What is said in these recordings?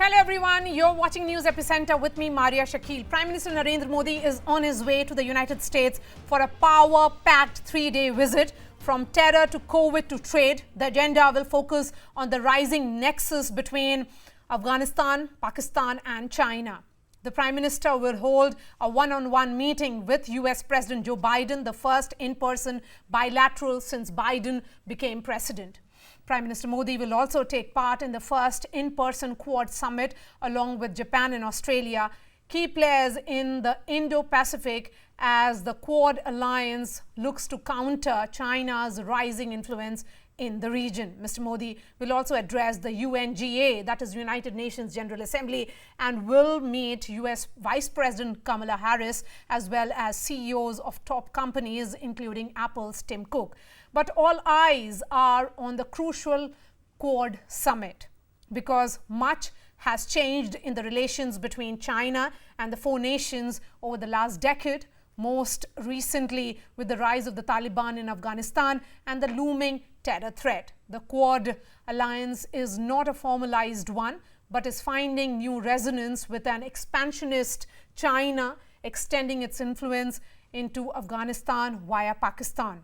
Hello everyone, you're watching News Epicenter with me, Maria Shakil. Prime Minister Narendra Modi is on his way to the United States for a power-packed 3-day visit. From terror to COVID to trade, the agenda will focus on the rising nexus between Afghanistan, Pakistan and China. The Prime Minister will hold a one-on-one meeting with US President Joe Biden, the first in-person bilateral since Biden became president. Prime Minister Modi will also take part in the first in-person Quad summit along with Japan and Australia, key players in the Indo-Pacific, as the Quad alliance looks to counter China's rising influence in the region. Mr. Modi will also address the UNGA, that is United Nations General Assembly, and will meet US Vice President Kamala Harris as well as CEOs of top companies including Apple's Tim Cook. But all eyes are on the crucial Quad summit because much has changed in the relations between China and the four nations over the last decade, most recently with the rise of the Taliban in Afghanistan and the looming terror threat. The Quad alliance is not a formalized one, but is finding new resonance with an expansionist China extending its influence into Afghanistan via Pakistan.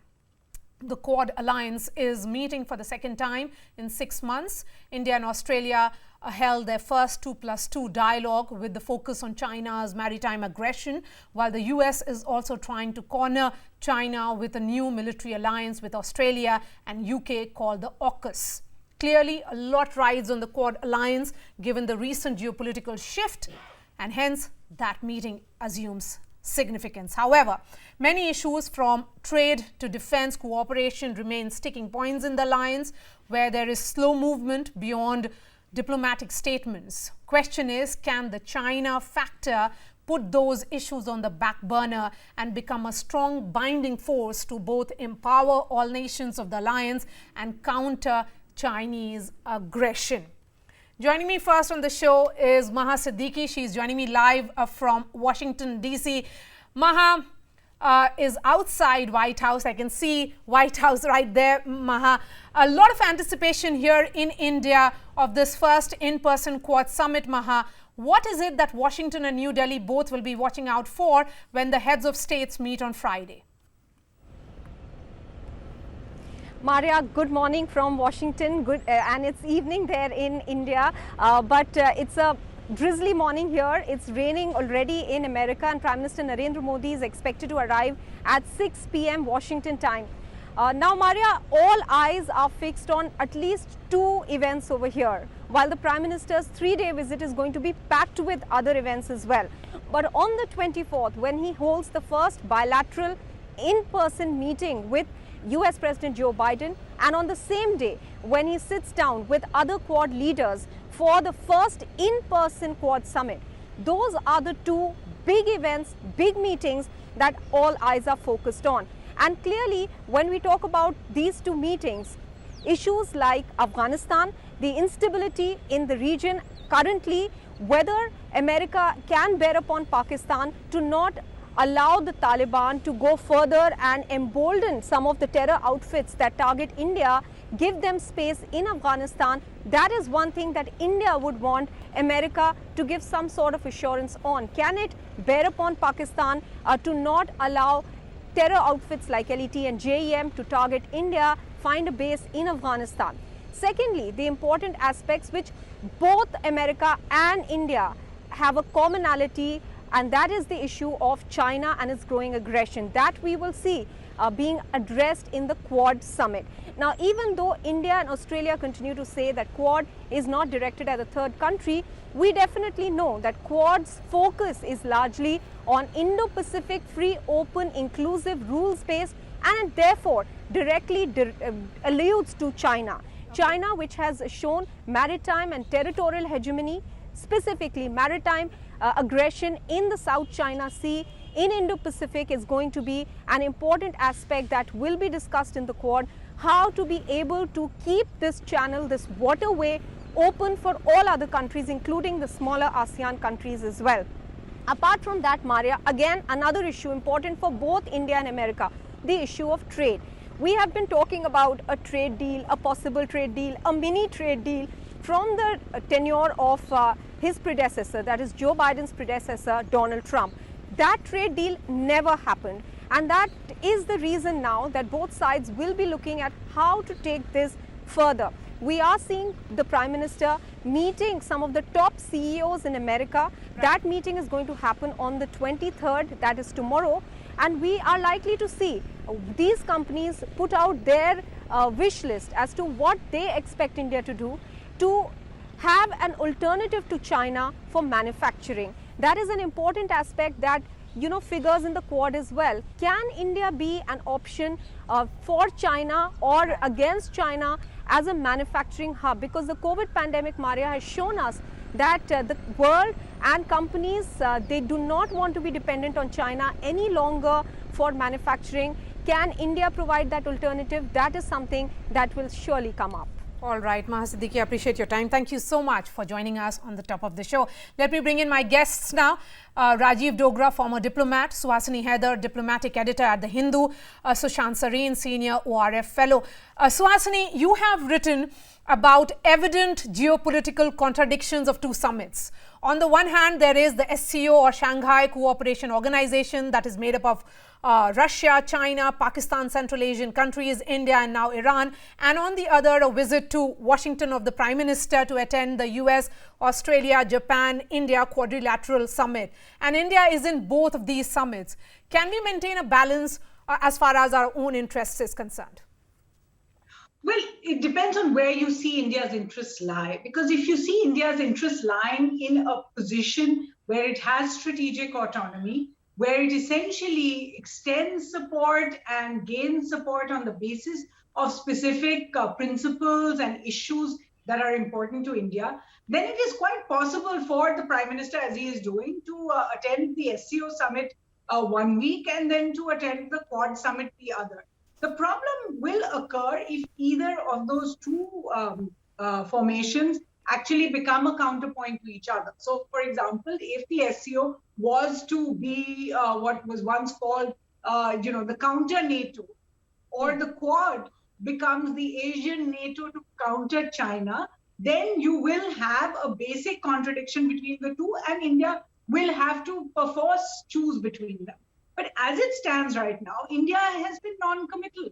The Quad alliance is meeting for the second time in 6 months. India and Australia held their first 2+2 dialogue with the focus on China's maritime aggression, while the US is also trying to corner China with a new military alliance with Australia and UK called the AUKUS. Clearly, a lot rides on the Quad alliance given the recent geopolitical shift, and hence that meeting assumes significance. However, many issues from trade to defense cooperation remain sticking points in the alliance, where there is slow movement beyond diplomatic statements. Question is, can the China factor put those issues on the back burner and become a strong binding force to both empower all nations of the alliance and counter Chinese aggression? Joining me first on the show is Maha Siddiqui. She's joining me live from Washington, D.C. Maha is outside White House. I can see White House right there, Maha. A lot of anticipation here in India of this first in-person Quad summit, Maha. What is it that Washington and New Delhi both will be watching out for when the heads of states meet on Friday? Maria, good morning from Washington. And it's evening there in India, but it's a drizzly morning here. It's raining already in America, and Prime Minister Narendra Modi is expected to arrive at 6 p.m. Washington time. Now, Maria, all eyes are fixed on at least 2 events over here, while the Prime Minister's 3-day visit is going to be packed with other events as well. But on the 24th, when he holds the first bilateral in-person meeting with US President Joe Biden, and on the same day when he sits down with other Quad leaders for the first in-person Quad summit, those are the 2 big events, big meetings that all eyes are focused on. And clearly, when we talk about these 2 meetings, issues like Afghanistan, the instability in the region currently, whether America can bear upon Pakistan to not allow the Taliban to go further and embolden some of the terror outfits that target India, give them space in Afghanistan. That is one thing that India would want America to give some sort of assurance on. Can it bear upon Pakistan to not allow terror outfits like LET and JEM to target India, find a base in Afghanistan? Secondly, the important aspects which both America and India have a commonality, and that is the issue of China and its growing aggression that we will see being addressed in the Quad summit. Now, even though India and Australia continue to say that Quad is not directed at a third country, we definitely know that Quad's focus is largely on Indo-Pacific, free, open, inclusive, rules-based, and it therefore directly alludes to China. China, which has shown maritime and territorial hegemony, specifically maritime aggression in the South China Sea, in Indo-Pacific, is going to be an important aspect that will be discussed in the Quad. How to be able to keep this channel, this waterway, open for all other countries, including the smaller ASEAN countries as well. Apart from that, Maria, again, another issue important for both India and America, the issue of trade. We have been talking about a trade deal, a possible trade deal, a mini trade deal from the tenure of his predecessor, that is Joe Biden's predecessor, Donald Trump. That trade deal never happened. And that is the reason now that both sides will be looking at how to take this further. We are seeing the Prime Minister meeting some of the top CEOs in America. That meeting is going to happen on the 23rd, that is tomorrow. And we are likely to see these companies put out their wish list as to what they expect India to do to have an alternative to China for manufacturing. That is an important aspect that figures in the Quad as well. Can India be an option for China or against China as a manufacturing hub? Because the COVID pandemic, Maria, has shown us that the world and companies, they do not want to be dependent on China any longer for manufacturing. Can India provide that alternative? That is something that will surely come up. All right, Maha Siddiqui, I appreciate your time. Thank you so much for joining us on the top of the show. Let me bring in my guests now. Rajiv Dogra, former diplomat; Suhasini Haidar, diplomatic editor at The Hindu; Sushant Sareen, senior ORF fellow. Suhasini, you have written about evident geopolitical contradictions of two summits. On the one hand, there is the SCO or Shanghai Cooperation Organization that is made up of Russia, China, Pakistan, Central Asian countries, India and now Iran. And on the other, a visit to Washington of the Prime Minister to attend the US, Australia, Japan, India quadrilateral summit. And India is in both of these summits. Can we maintain a balance as far as our own interests is concerned? Well, it depends on where you see India's interests lie. Because if you see India's interests lying in a position where it has strategic autonomy, where it essentially extends support and gains support on the basis of specific principles and issues that are important to India, then it is quite possible for the Prime Minister, as he is doing, to attend the SCO summit 1 week and then to attend the Quad summit the other. The problem will occur if either of those two formations actually become a counterpoint to each other. So, for example, if the SCO was to be what was once called, the counter NATO, or the Quad becomes the Asian NATO to counter China, then you will have a basic contradiction between the two, and India will have to perforce choose between them. But as it stands right now, India has been non-committal.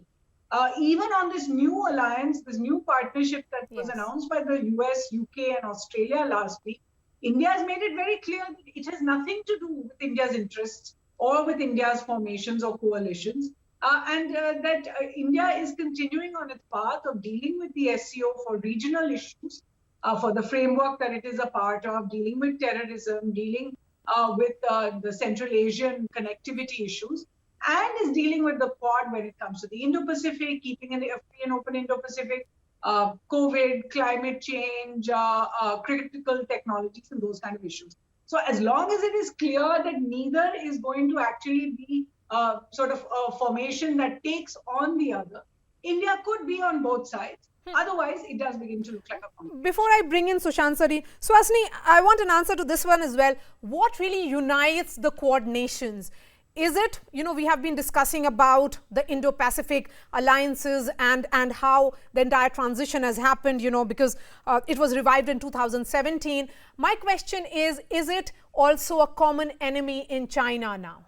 Even on this new alliance, this new partnership that was announced by the US, UK and Australia last week, India has made it very clear that it has nothing to do with India's interests or with India's formations or coalitions. And that India is continuing on its path of dealing with the SCO for regional issues, for the framework that it is a part of, dealing with terrorism, dealing with the Central Asian connectivity issues, and is dealing with the Quad when it comes to the Indo-Pacific, keeping a free and open Indo-Pacific, COVID, climate change, critical technologies, and those kind of issues. So as long as it is clear that neither is going to actually be sort of a formation that takes on the other, India could be on both sides. Otherwise, it does begin to look like a conflict. Before I bring in Sushant Sareen, Suhasini, I want an answer to this one as well. What really unites the Quad nations? Is it, we have been discussing about the Indo-Pacific alliances and how the entire transition has happened, because it was revived in 2017. My question is it also a common enemy in China now?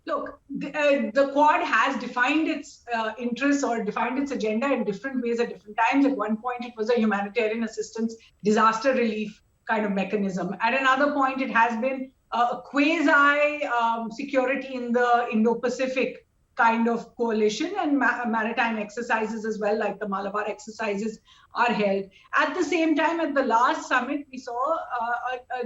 Look, the Quad has defined its interests or defined its agenda in different ways at different times. At one point, it was a humanitarian assistance, disaster relief kind of mechanism. At another point, it has been a quasi-security in the Indo-Pacific kind of coalition, and maritime exercises as well, like the Malabar exercises are held. At the same time, at the last summit, we saw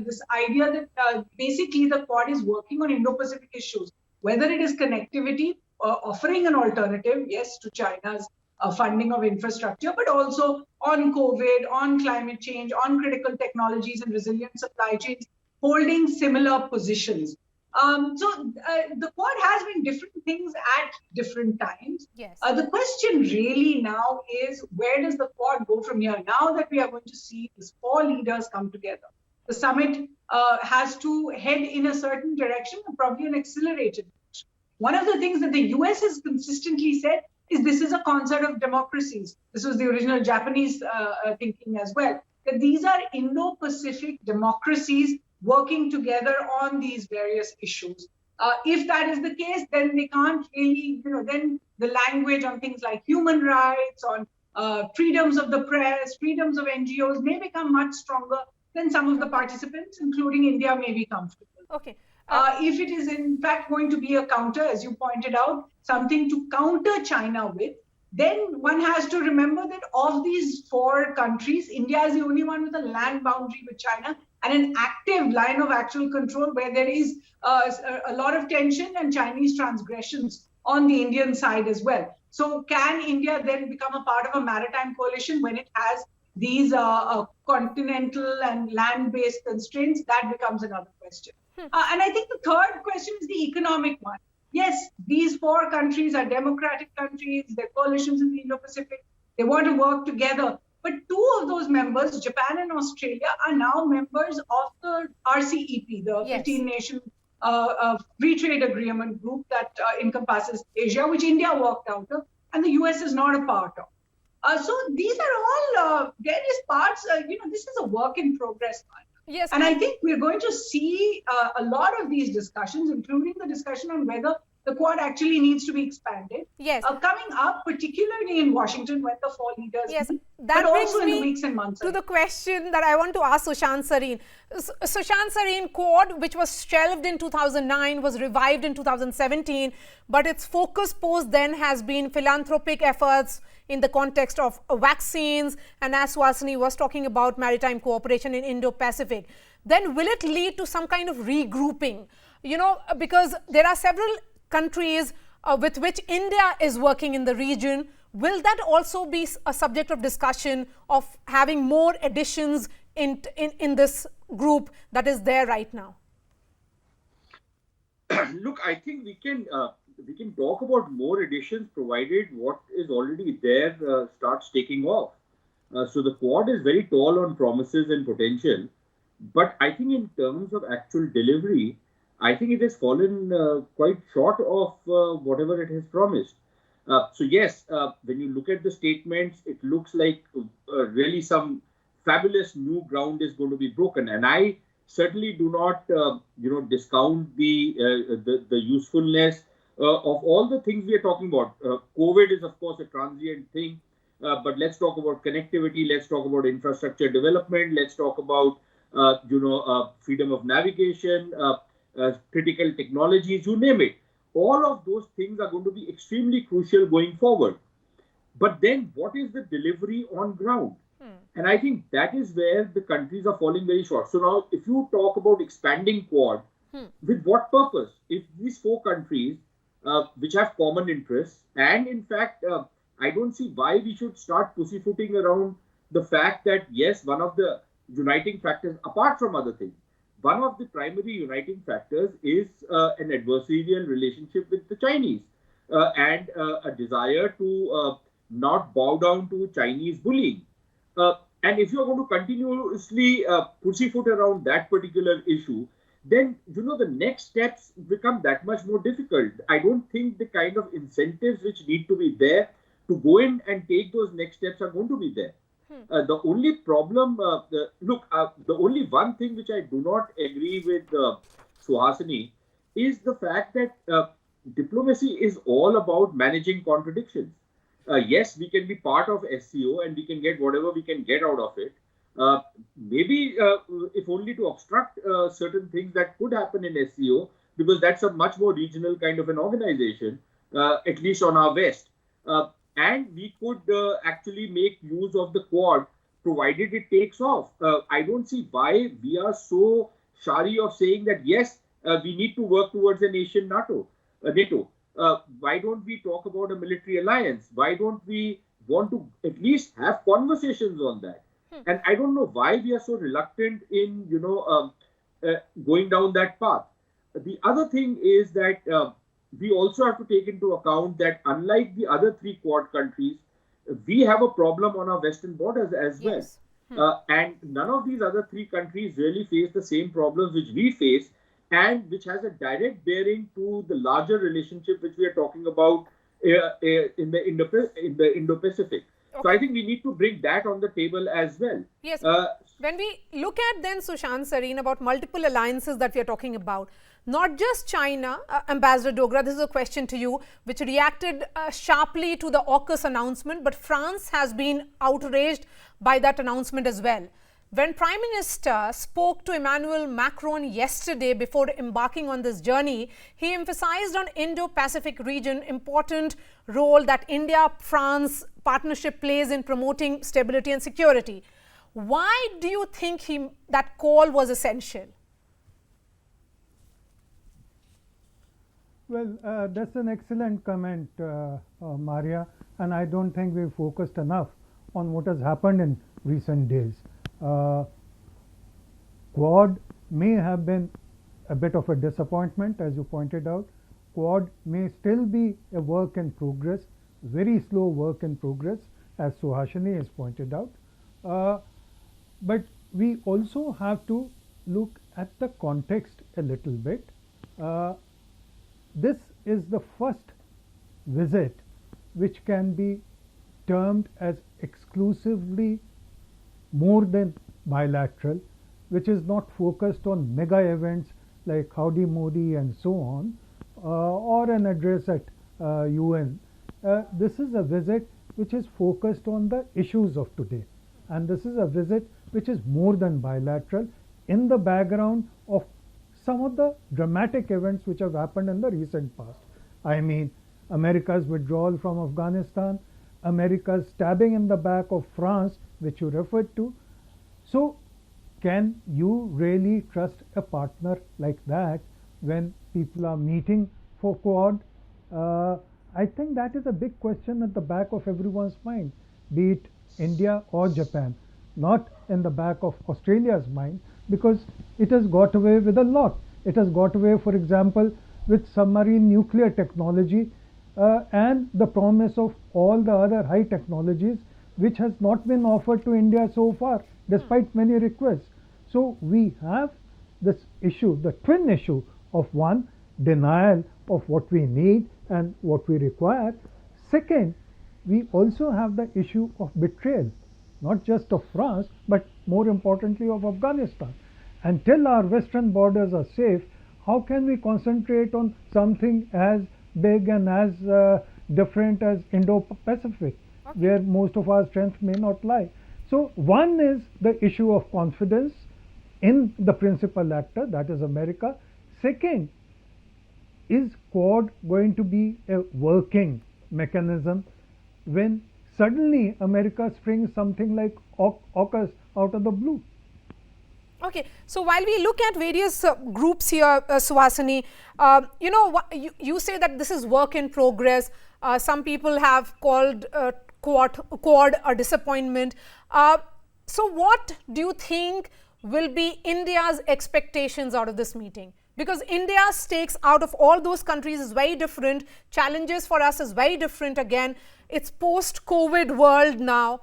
this idea that basically the Quad is working on Indo-Pacific issues, whether it is connectivity, offering an alternative, yes, to China's funding of infrastructure, but also on COVID, on climate change, on critical technologies and resilient supply chains, holding similar positions. So the Quad has been different things at different times. Yes. The question really now is, where does the Quad go from here? Now that we are going to see these 4 leaders come together, the summit has to head in a certain direction, and probably an accelerated direction. One of the things that the US has consistently said is this is a concert of democracies. This was the original Japanese thinking as well. that these are Indo-Pacific democracies working together on these various issues. If that is the case, then they can't really, then the language on things like human rights, on freedoms of the press, freedoms of NGOs may become much stronger than some of the participants, including India, may be comfortable. Okay. If it is in fact going to be a counter, as you pointed out, something to counter China with, then one has to remember that of these four countries, India is the only one with a land boundary with China and an active line of actual control where there is a lot of tension and Chinese transgressions on the Indian side as well. So can India then become a part of a maritime coalition when it has these continental and land-based constraints? That becomes another question. And I think the third question is the economic one. Yes, these four countries are democratic countries, they're coalitions in the Indo-Pacific, they want to work together. But two of those members, Japan and Australia, are now members of the RCEP, the 15-nation free trade agreement group that encompasses Asia, which India walked out of, and the US is not a part of. So these are all various parts, this is a work in progress. Yes. And I think we're going to see a lot of these discussions, including the discussion on whether the Quad actually needs to be expanded. Yes. Coming up, particularly in Washington, when the four leaders meet, that but also in brings the me weeks and months to the question that I want to ask Sushant Sareen. Sushant Sareen, Quad, which was shelved in 2009, was revived in 2017, but its focus post then has been philanthropic efforts in the context of vaccines, and as Suhasini was talking about maritime cooperation in Indo-Pacific. Then will it lead to some kind of regrouping? Because there are several countries with which India is working in the region. Will that also be a subject of discussion of having more additions in this group that is there right now? Look, I think we can talk about more additions provided what is already there starts taking off. So the Quad is very tall on promises and potential, but I think in terms of actual delivery, I think it has fallen quite short of whatever it has promised. So yes, when you look at the statements, it looks like really some fabulous new ground is going to be broken. And I certainly do not, discount the usefulness of all the things we are talking about. COVID is, of course, a transient thing. But let's talk about connectivity. Let's talk about infrastructure development. Let's talk about, freedom of navigation, critical technologies, you name it. All of those things are going to be extremely crucial going forward. But then what is the delivery on ground? And I think that is where the countries are falling very short. So now, if you talk about expanding Quad, with what purpose? If these four countries, which have common interests, and in fact, I don't see why we should start pussyfooting around the fact that, yes, one of the uniting factors, apart from other things, one of the primary uniting factors is an adversarial relationship with the Chinese and a desire to not bow down to Chinese bullying. And if you're going to continuously pussyfoot around that particular issue, then, the next steps become that much more difficult. I don't think the kind of incentives which need to be there to go in and take those next steps are going to be there. The only problem, the only one thing which I do not agree with Suhasini is the fact that diplomacy is all about managing contradictions. Yes, we can be part of SCO and we can get whatever we can get out of it. Maybe if only to obstruct certain things that could happen in SCO, because that's a much more regional kind of an organization, at least on our west. And we could actually make use of the Quad, provided it takes off. I don't see why we are so shary of saying that, yes, we need to work towards a nation NATO. Why don't we talk about a military alliance? Why don't we want to at least have conversations on that? And I don't know why we are so reluctant in, going down that path. The other thing is that we also have to take into account that unlike the other three Quad countries, we have a problem on our western borders as well. And none of these other three countries really face the same problems which we face, and which has a direct bearing to the larger relationship which we are talking about in the Indo-Pacific. So I think we need to bring that on the table as well. Yes. When we look at then, Sushant, Sareen, about multiple alliances that we are talking about, not just China, Ambassador Dogra, this is a question to you, which reacted sharply to the AUKUS announcement, but France has been outraged by that announcement as well. When Prime Minister spoke to Emmanuel Macron yesterday before embarking on this journey, he emphasized on Indo-Pacific region important role that India-France partnership plays in promoting stability and security. Why do you think that call was essential? Well, that's an excellent comment, Maria, and I don't think we've focused enough on what has happened in recent days. Quad may have been a bit of a disappointment, as you pointed out. Quad may still be a work in progress, very slow work in progress, as Suhasini has pointed out. But we also have to look at the context a little bit. This is the first visit which can be termed as exclusively more than bilateral, which is not focused on mega events like Howdy Modi and so on, or an address at UN. This is a visit which is focused on the issues of today, and this is a visit which is more than bilateral in the background of some of the dramatic events which have happened in the recent past. I mean, America's withdrawal from Afghanistan, America's stabbing in the back of France, which you referred to. So, can you really trust a partner like that when people are meeting for Quad? I think that is a big question at the back of everyone's mind, be it India or Japan, not in the back of Australia's mind, because it has got away with a lot. It has got away, for example, with submarine nuclear technology and the promise of all the other high technologies, which has not been offered to India so far, despite many requests. So we have this issue, the twin issue of one, denial of what we need and what we require. Second, we also have the issue of betrayal, not just of France, but more importantly of Afghanistan. Until our western borders are safe, how can we concentrate on something as big and as different as Indo-Pacific, where most of our strength may not lie? So one is the issue of confidence in the principal actor, that is America. Second, is Quad going to be a working mechanism when suddenly America springs something like AUKUS out of the blue? Okay, so while we look at various groups here, Suhasini, you say that this is work in progress. Some people have called Quad a disappointment. So what do you think will be India's expectations out of this meeting? Because India's stakes out of all those countries is very different. Challenges for us is very different again. It's post-COVID world now.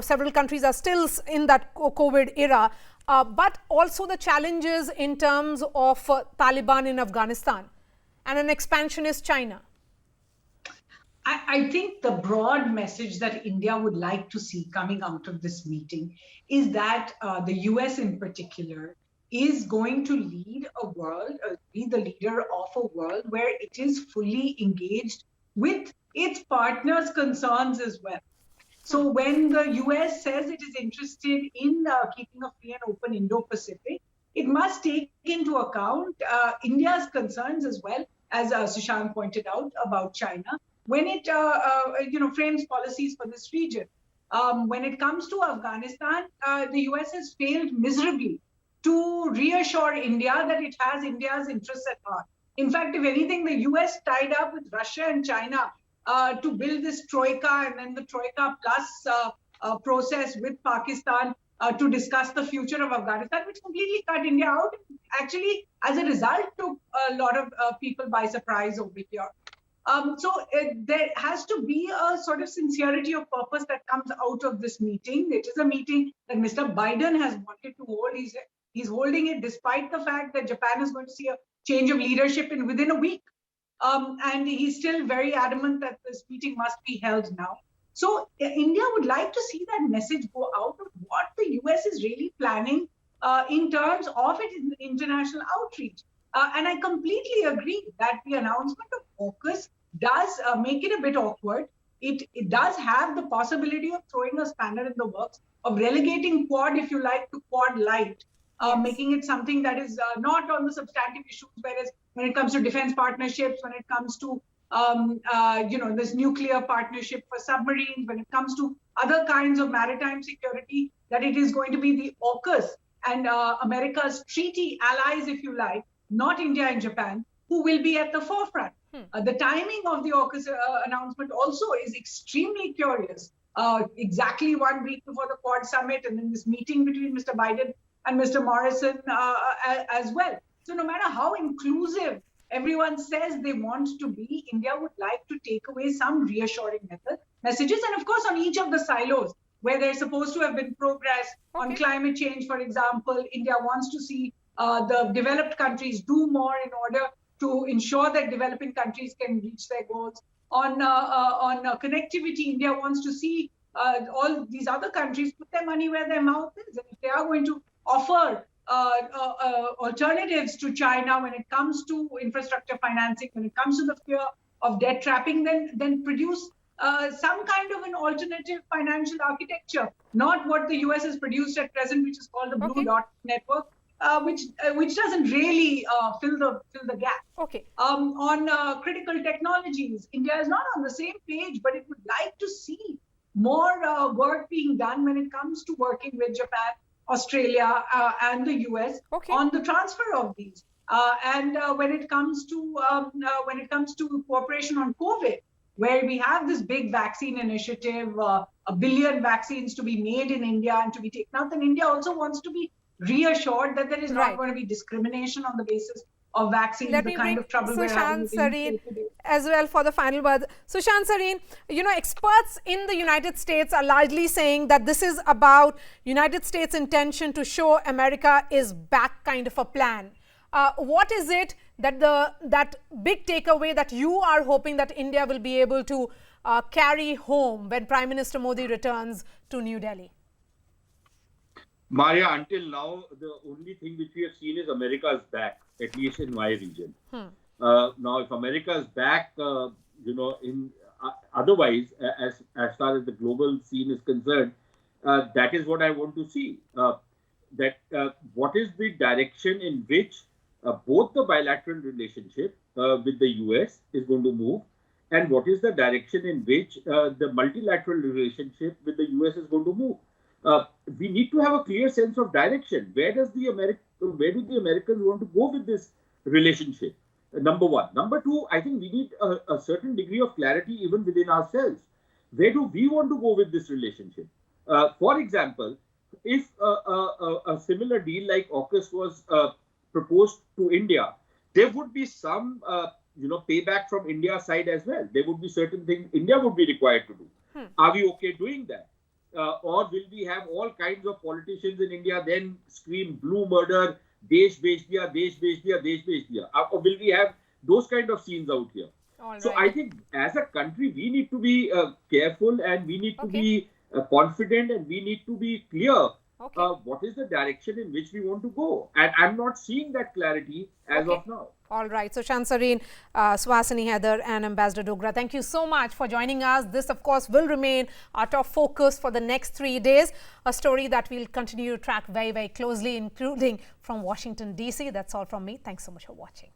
Several countries are still in that COVID era. But also the challenges in terms of Taliban in Afghanistan and an expansionist China. I think the broad message that India would like to see coming out of this meeting is that the US in particular is going to lead a world, be the leader of a world where it is fully engaged with its partners' concerns as well. So when the US says it is interested in keeping a free and open Indo-Pacific, it must take into account India's concerns as well, as Sushant pointed out about China, when it frames policies for this region. When it comes to Afghanistan, the US has failed miserably to reassure India that it has India's interests at heart. In fact, if anything, the US tied up with Russia and China to build this Troika and then the Troika Plus process with Pakistan to discuss the future of Afghanistan, which completely cut India out. Actually, as a result, took a lot of people by surprise over here. There has to be a sort of sincerity of purpose that comes out of this meeting. It is a meeting that Mr. Biden has wanted to hold. He's holding it despite the fact that Japan is going to see a change of leadership within a week. And he's still very adamant that this meeting must be held now. So India would like to see that message go out of what the US is really planning in terms of its international outreach. And I completely agree that the announcement of AUKUS does make it a bit awkward. It does have the possibility of throwing a spanner in the works, of relegating Quad, if you like, to Quad light, making it something that is not on the substantive issues, whereas when it comes to defense partnerships, when it comes to this nuclear partnership for submarines, when it comes to other kinds of maritime security, that it is going to be the AUKUS and America's treaty allies, if you like, not India and Japan, who will be at the forefront. The timing of the AUKUS announcement also is extremely curious. Exactly 1 week before the Quad summit, and then this meeting between Mr. Biden and Mr. Morrison as well. So no matter how inclusive everyone says they want to be, India would like to take away some reassuring messages. And of course, on each of the silos where there's supposed to have been progress on climate change, for example, India wants to see the developed countries do more in order to ensure that developing countries can reach their goals. On connectivity, India wants to see all these other countries put their money where their mouth is. And if they are going to offer alternatives to China when it comes to infrastructure financing, when it comes to the fear of debt trapping, then produce some kind of an alternative financial architecture, not what the US has produced at present, which is called the Blue Dot Network, which doesn't really fill the gap. On critical technologies, India is not on the same page, but it would like to see more work being done when it comes to working with Japan, Australia, and the US on the transfer of these. And when it comes to cooperation on COVID, where we have this big vaccine initiative, 1 billion vaccines to be made in India and to be taken out, then India also wants to be reassured that there is not going to be discrimination on the basis of vaccines. Let me bring Sushant Sareen as well for the final word. Sushant Sareen, experts in the United States are largely saying that this is about United States' intention to show America is back kind of a plan. What is it that that big takeaway that you are hoping that India will be able to carry home when Prime Minister Modi returns to New Delhi? Maria, until now, the only thing which we have seen is America's back, at least in my region. Now, if America is back, otherwise, as far as the global scene is concerned, that is what I want to see. What is the direction in which both the bilateral relationship with the US is going to move, and what is the direction in which the multilateral relationship with the US is going to move? We need to have a clear sense of direction. Where do the Americans want to go with this relationship? Number one. Number two, I think we need a certain degree of clarity even within ourselves. Where do we want to go with this relationship? For example, if a similar deal like AUKUS was proposed to India, there would be some payback from India's side as well. There would be certain things India would be required to do. Are we okay doing that? Or will we have all kinds of politicians in India then scream blue murder, Desh bhej diya, Desh bhej diya, Desh bhej diya? Or will we have those kind of scenes out here? So I think as a country, we need to be careful, and we need to be confident, and we need to be clear what is the direction in which we want to go. And I'm not seeing that clarity as of now. All right. So, Sushant Sareen, Suhasini Haider and Ambassador Dogra, thank you so much for joining us. This, of course, will remain our top focus for the next 3 days. A story that we'll continue to track very, very closely, including from Washington, D.C. That's all from me. Thanks so much for watching.